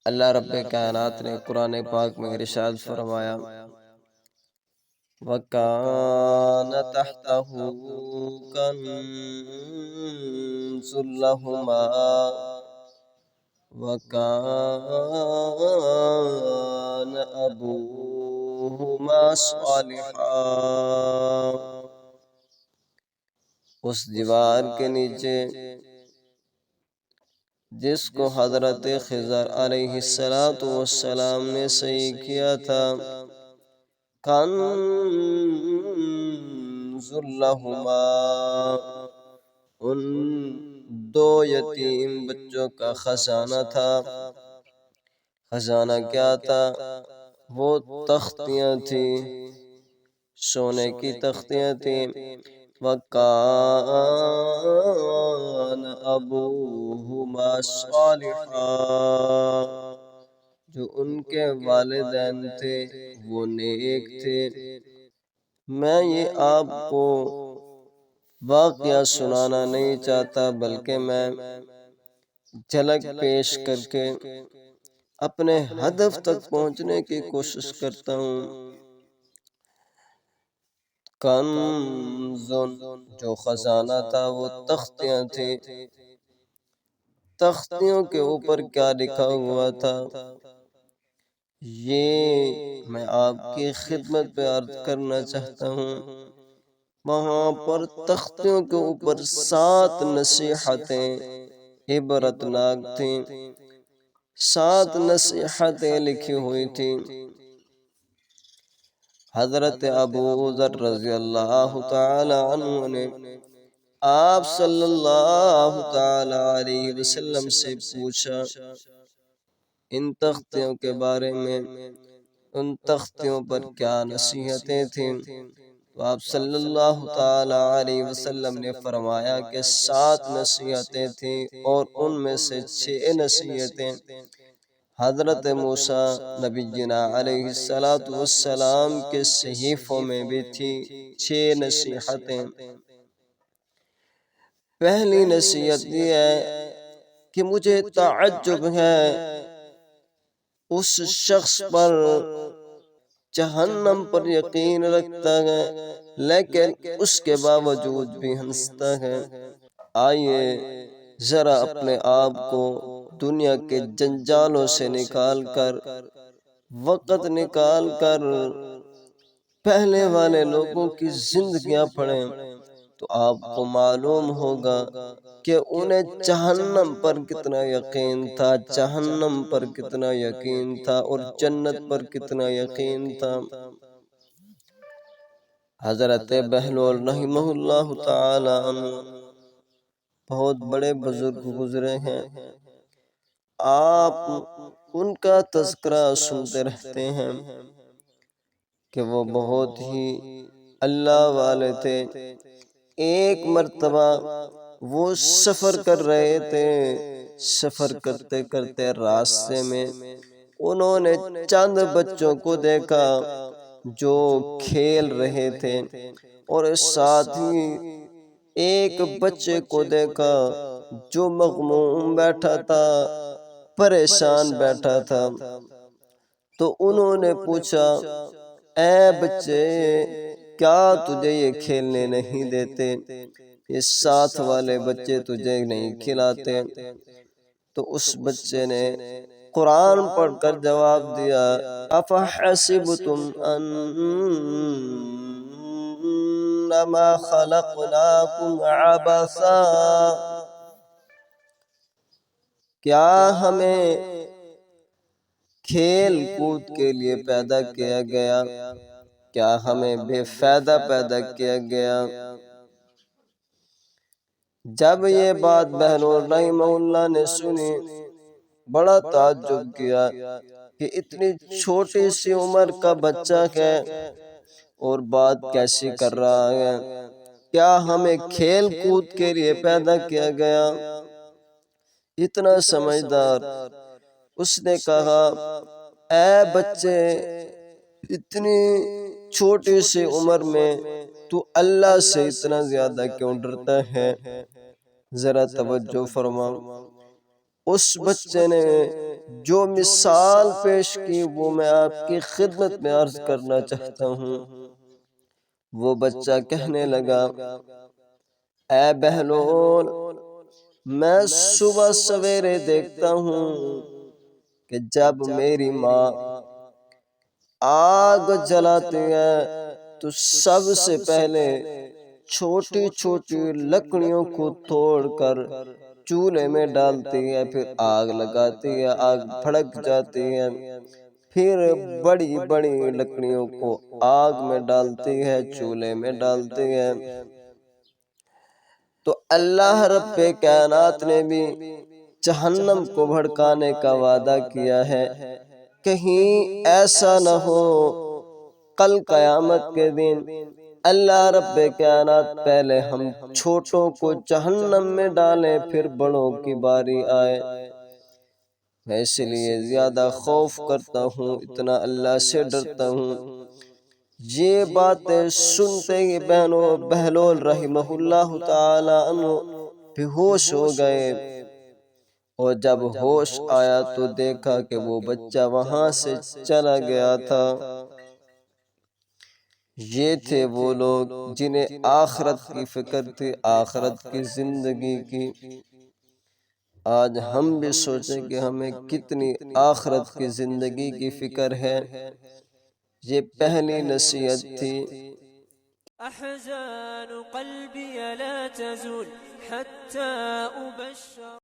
اللہ رب کائنات نے قرآن پاک میں ارشاد فرمایا وَكَانَ تَحْتَهُ كَنْزٌ لَهُمَا وَكَانَ أَبُوهُمَا صَالِحًا۔ اس دیوار کے نیچے جس کو حضرت خضر علیہ السلام نے صحیح کیا تھا، کنز لہما، ان دو یتیم بچوں کا خزانہ تھا۔ خزانہ کیا تھا؟ وہ تختیاں تھیں، سونے کی تختیاں تھیں۔ وَكَانَ أَبُوهُمَا صَالِحًا، جو ان کے والدین تھے وہ نیک تھے۔ میں یہ آپ کو واقعہ سنانا نہیں چاہتا، بلکہ میں جھلک پیش کر کے اپنے ہدف تک پہنچنے کی کوشش کرتا ہوں۔ کنزن، جو خزانہ تھا وہ تختیاں تھیں۔ تختیوں کے اوپر کیا لکھا ہوا تھا، یہ میں آپ کی خدمت پہ عرض کرنا چاہتا ہوں۔ وہاں پر تختیوں کے اوپر 7 نصیحتیں عبرتناک تھیں، 7 نصیحتیں لکھی ہوئی تھیں۔ حضرت ابو ذر رضی اللہ تعالی عنہ نے آپ صلی اللہ تعالی علیہ وسلم سے پوچھا ان تختیوں کے بارے میں، ان تختیوں پر کیا نصیحتیں تھیں؟ تو آپ صلی اللہ تعالی علیہ وسلم نے فرمایا کہ 7 نصیحتیں تھیں، اور ان میں سے 6 نصیحتیں حضرت موسیٰ نبی جنا علیہ السلام کے صحیفوں میں بھی تھی۔ 6 نصیحتیں۔ پہلی نصیحت یہ ہے کہ مجھے تعجب ہے اس شخص پر جہنم پر یقین رکھتا ہے لیکن اس کے باوجود بھی ہنستا ہے۔ آئیے ذرا اپنے آپ کو دنیا کے جنجالوں سے نکال کر، وقت نکال کر پہلے والے لوگوں کی زندگیاں پڑھیں تو آپ کو معلوم ہوگا کہ انہیں جہنم پر کتنا یقین تھا، جہنم پر کتنا یقین تھا، اور جنت پر کتنا یقین تھا۔ حضرت بہلول رحمہ اللہ تعالی عنہ بہت بڑے بزرگ گزرے ہیں، آپ ان کا تذکرہ سنتے رہتے ہیں کہ وہ بہت ہی اللہ والے تھے۔ ایک مرتبہ وہ سفر کر رہے تھے، سفر کرتے کرتے راستے میں انہوں نے چند بچوں کو دیکھا جو کھیل رہے تھے، اور ساتھ ہی ایک بچے کو دیکھا جو مغموم بیٹھا تھا، پریشان بیٹھا تھا۔ تو انہوں نے پوچھا اے بچے، کیا تجھے یہ کھیلنے نہیں دیتے؟ یہ ساتھ والے بچے تجھے نہیں کھلاتے؟ تو اس بچے نے قرآن پڑھ کر جواب دیا افحسبتم انما خلقناکم عبثا، کیا ہمیں کھیل کود کے لیے پیدا کیا گیا؟ کیا ہمیں بے فائدہ پیدا کیا گیا؟ جب یہ بات بہلول رحمہ اللہ نے سنی، بڑا تعجب کیا کہ اتنی چھوٹی سی عمر کا بچہ ہے اور بات کیسی کر رہا ہے؟ کیا ہمیں کھیل کود کے لیے پیدا کیا گیا؟ اتنا سمجھدار۔ اس نے کہا اے بچے، اتنی چھوٹی سی عمر میں تو اللہ سے اتنا زیادہ کیوں ڈرتا ہے؟ ذرا توجہ فرما۔ اس بچے نے جو مثال پیش کی وہ میں آپ کی خدمت میں عرض کرنا چاہتا ہوں۔ وہ بچہ کہنے لگا، اے بہلول، میں صبح سویرے دیکھتا ہوں کہ جب میری ماں آگ جلاتی ہے تو سب سے پہلے چھوٹی چھوٹی لکڑیوں کو توڑ کر چولہے میں ڈالتی ہے، پھر آگ لگاتی ہے، آگ بھڑک جاتی ہے، پھر بڑی بڑی لکڑیوں کو آگ میں ڈالتی ہے، چولہے میں ڈالتی ہے۔ تو اللہ رب کائنات نے بھی جہنم کو بھڑکانے کا وعدہ کیا ہے، کہیں ایسا نہ ہو کل قیامت کے دن اللہ رب کائنات پہلے ہم چھوٹوں کو جہنم میں ڈالیں پھر بڑوں کی باری آئے۔ میں اس لیے زیادہ خوف کرتا ہوں، اتنا اللہ سے ڈرتا ہوں۔ یہ باتیں سنتے ہی بہلول رحمہ اللہ تعالی عنہ بے ہوش ہو گئے، اور جب ہوش آیا تو دیکھا کہ وہ بچہ وہاں سے چلا گیا تھا۔ یہ تھے وہ لوگ جنہیں آخرت کی فکر تھی، آخرت کی زندگی کی۔ آج ہم بھی سوچیں کہ ہمیں کتنی آخرت کی زندگی کی فکر ہے۔ یہ پہلی نصیحت تھی۔ أحزان قلبي لا تزول حتى أبشر